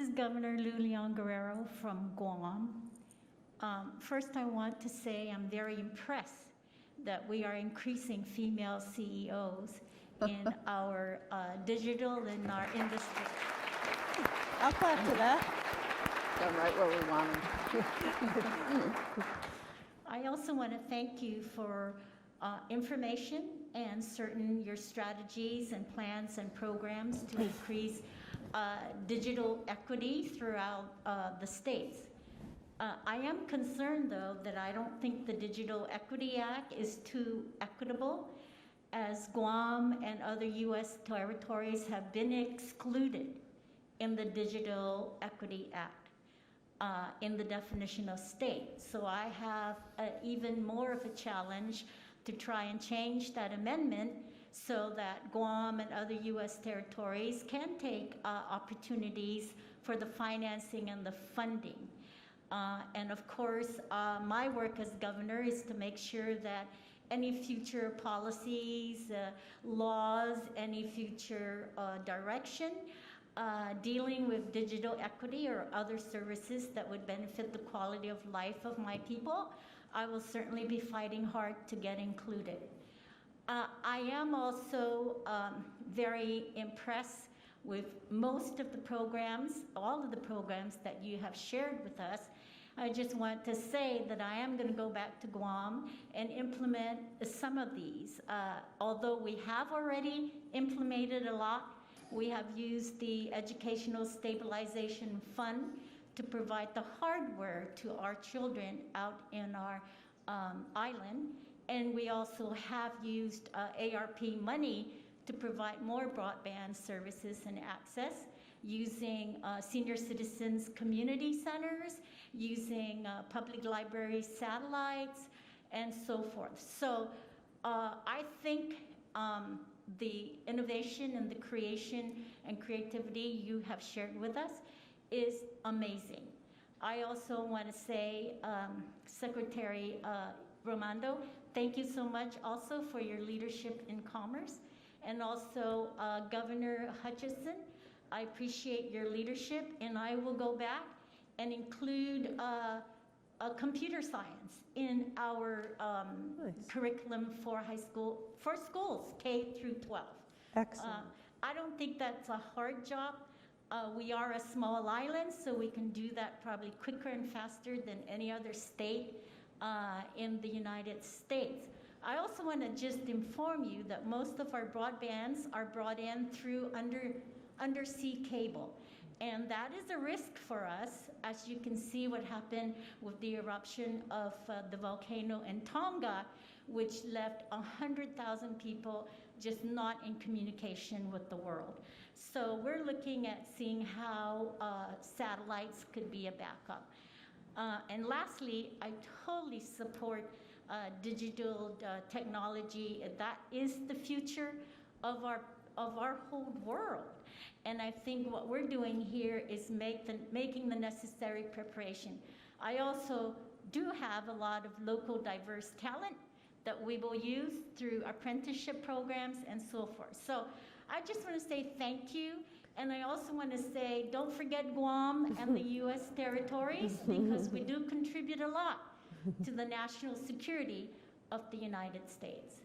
is Governor Leon Guerrero from Guam. First, I want to say I'm very impressed that we are increasing female CEOs in our digital and our industry. I'll clap to that. Done right where we want them. I also want to thank you for information and your strategies and plans and programs to increase digital equity throughout the states. I am concerned, though, that I don't think the Digital Equity Act is too equitable, as Guam and other U.S. territories have been excluded in the Digital Equity Act in the definition of state. So I have even more of a challenge to try and change that amendment so that Guam and other U.S. territories can take opportunities for the financing and the funding. And of course, my work as governor is to make sure that any future policies, laws, any future direction dealing with digital equity or other services that would benefit the quality of life of my people, I will certainly be fighting hard to get included. I am also very impressed with most of the programs, all of the programs that you have shared with us. I just want to say that I am going to go back to Guam and implement some of these. Although we have already implemented a lot, we have used the Educational Stabilization Fund to provide the hardware to our children out in our island. And we also have used ARP money to provide more broadband services and access using senior citizens community centers, using public library satellites, and so forth. So I think the innovation and the creation and creativity you have shared with us is amazing. I also want to say, Secretary Raimondo, thank you so much also for your leadership in commerce. And also Governor Hutchison, I appreciate your leadership, and I will go back and include computer science in our Nice. curriculum for schools, K through 12. Excellent. I don't think that's a hard job. We are a small island, so we can do that probably quicker and faster than any other state in the United States. I also want to just inform you that most of our broadbands are brought in through undersea cable. And that is a risk for us, as you can see what happened with the eruption of the volcano in Tonga, which left 100,000 people just not in communication with the world. So we're looking at seeing how satellites could be a backup. And lastly, I totally support digital technology. That is the future of our whole world. And I think what we're doing here is making the necessary preparation. I also do have a lot of local diverse talent that we will use through apprenticeship programs and so forth. So I just want to say thank you. And I also want to say, don't forget Guam and the U.S. territories, because we do contribute a lot to the national security of the United States.